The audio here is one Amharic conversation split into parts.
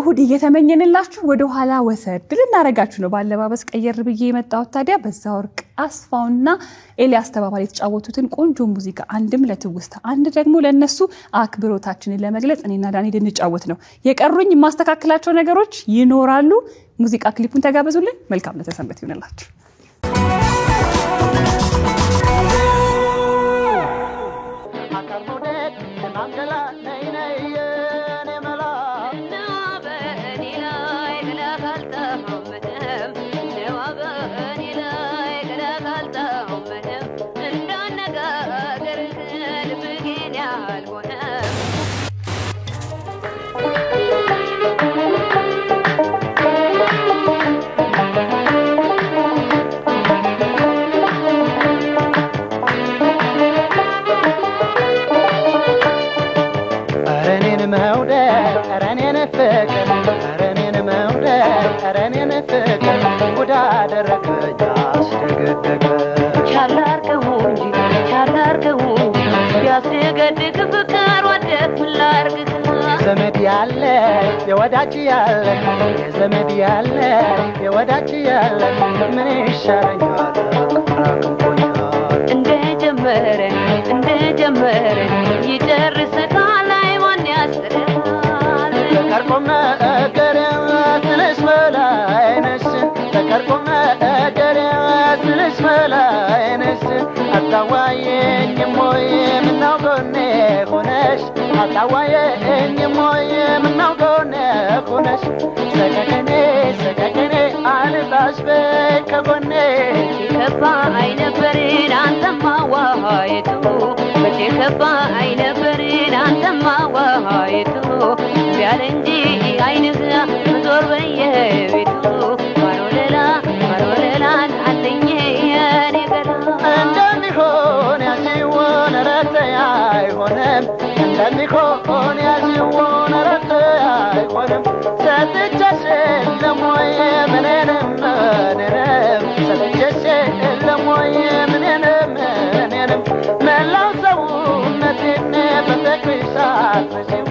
እሁድ እየተመኘንላችሁ ወደ ኋላ ወሰድ ልናረጋችሁ ነው ባለባበስ ቀየር ብዬ የመጣሁት ታዲያ በዛወርቅ አስፋውና ኤልያስ ተባባሪ የተጫወቱትን ቆንጆ ሙዚቃ አንድም ለትውስታ አንድ ደግሞ ለነሱ አክብሮታችንን ለመግለጽ እኔና ዳኒ እንጫወት ነው የቀሩኝ ማስተካከላቸው ነገሮች ይኖራሉ ሙዚቃ ክሊፑን ተጋበዙልን መልካም ለተሰንበት ይሁንላችሁ ዘመድ ያለ የወዳጅ ያለ ዘመድ ያለ የወዳጅ ያለ ምን ይሻለኛል እንደጀመረ ይጨርሰታል አይማን ያስረዳል ተቀርቆመ እገረ ስለሽ በላይነሽ ተቀርቆመ እገረ ስለሽ በላይነሽ አታዋየኝ ሞይ ምነው ጎኔ ሆነሽ አታዋየኝ ሞይ ምነው ጎኔ ሆነሽ ሰከከኔ አልባሽ በከጎኔ ከባ አይነበርን አንተማ ዋሃይቱ በከባ አይነበርን አንተማ ዋሃይቱ ቢያለንጂ አይንህ ዞር በየቤቱ ማሮለላ አለኝ የኔ ገላ እንደሚሆን ያሲውን ረተያ አይሆንም እንደሚሆን ያሲውን ረተያ አይሆንም ሰጥቼሽ ለሞይ ምንንም ሰጥቼሽ ለሞይ ምንንም መላው ሰውነቴን በፍቅርሽ አስረሽው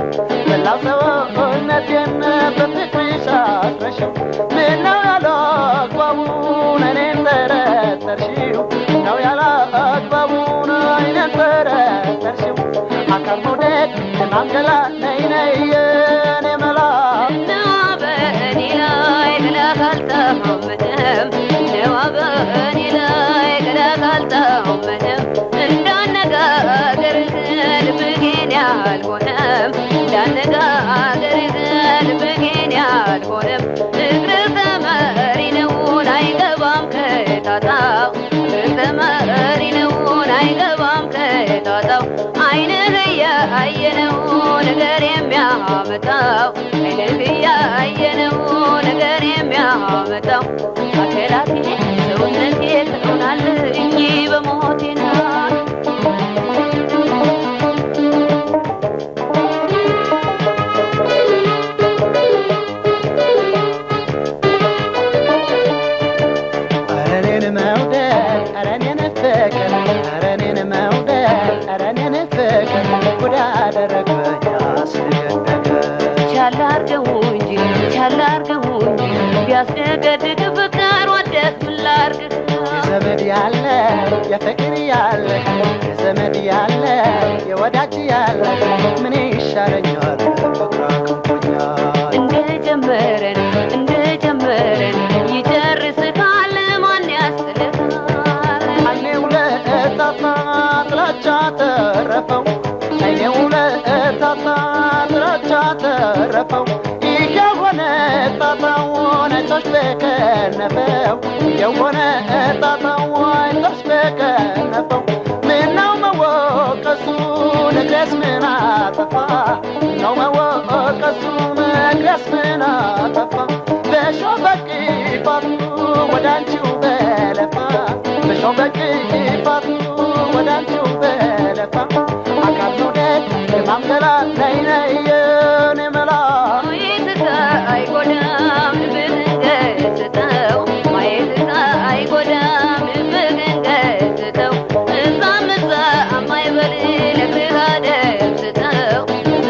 መላው ሰውነቴን በፍቅርሽ አስረሽው ምነው ያለ አግባቡን እኔን ጠረጠርሽው ነው ያለ አግባቡን እኔን ጠረጠርሽው አካል መውደድ ለማምገላ ነይ የኔ መላ በእኔ ላይ ገላጋልተውምንም ነዋ በእኔ ላይ ገላጋልተውምንም እንዳነጋገርህ ልብጌን ያልሆነም እንዳነጋገርህ ልብጌን ያልሆነም እግርህ ተመሪ ነውን አይገባም ከታጣው እግርህ ተመሪ ነውን አይገባም ከታጣው አይንህ ያየነው ነገር የሚያመጣው አይንህ ያየነው ነገር የሚያመጣው አከላቴ ሰውነቴ ተሆናል እንጂ በሞቴና ያስገድድ ፍቅር ወደት ምላርግ ዘመድ ያለ የፍቅር ያለ ዘመድ ያለ የወዳጅ ያለ ምን ይሻለኛል ፍቅራክንኩኛል እንደጀመረን ይጨርስታል ማን ያስለታል አይኔው ለእጣጣ ጥላቻ ተረፈው አይኔው ለእጣጣ ጥላቻ ተረፈው የሆነ ጣጣውን አይቶሽ በከነፈው የሆነ ጣጣውን አይቶሽ በከነፈው ምነው መወቀሱ ንግረስ ምን አጠፋ ምነው መወቀሱ ንግረስ ምን አጠፋ በሾበቂ ፋቱ ወዳንቺው በለፋ በሾበቂ ፋቱ ወዳንቺው በለፋ አካል መውደድ የማምገላ ነይ የኔ መላ አይጎዳም ልብህን ማየት አይጎዳም ልብህን እዛም አይበል ለግርህ አደብ ስተው እዛ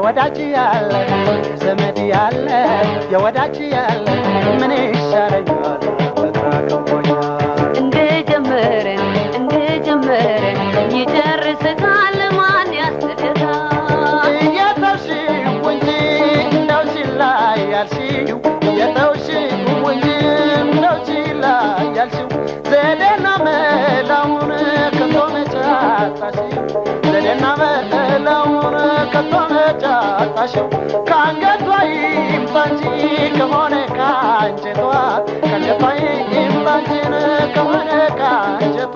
የወዳጅ ያለ ዘመድ ያለ የወዳጅ ያለ ምን ይሻለኛል በትራቀውኛል እንደጀመረን ይጨርስታል ማን ያስደታል የተውሽው እንጂ እንደው ሲላ ያልሽው የተውሽው እንጂ እንደው ሲላ ያልሽው ዘዴና መላውን ከቶ መጫጣሽው ዘዴና መላውን ከቶ መጫጣሽው ካንገቷ ይምጣ እንጂ ከሆነ ካንጀቷ ካንገቷ ይምጣ እንጂ ከሆነ ካንጀቷ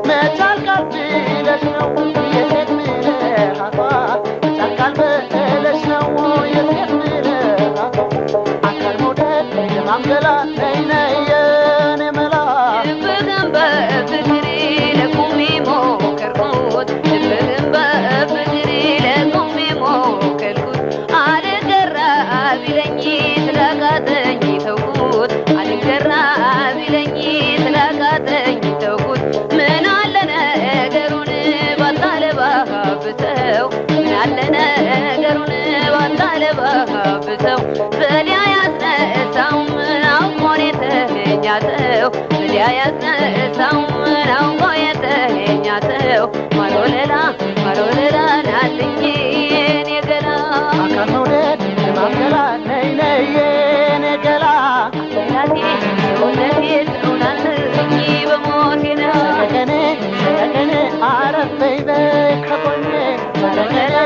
መቻል ካልብለሽ ነው የሴት ምርሃቷ መቻል ካልብለሽ ነው የሴት ምርሃቷ አካል መውደድ የማምገላ ነይ ነይ የኔ መላ ልብህን በፍቅሬ ለቁሜ ሞከርኩት ልብህን በፍቅሬ ለቁሜ ሞከርኩት አልገራ ቢለኝ ስላቃተኝ ተውኩት አልገራ ቢለኝ ስላቃተኝ ተውኩት ምን አለ ነገሩን ባታለባብሰው ምን አለ ነገሩን ባታለባብሰው በሊያ ያስነሳውም አውቆ የተኛተው በሊያ ያስነሳውም አውቆ የተኛተው ማሮለላ ናትኝ የኔ ገላ አካል መውደድ የማምገላ ነይ ነይ የኔ ገላ ላቴ ሰውነቴ ትሆናለኝ በሞቴ ነው ሰቀቀኔ አረፈይ በከቦኔ ማሮለላ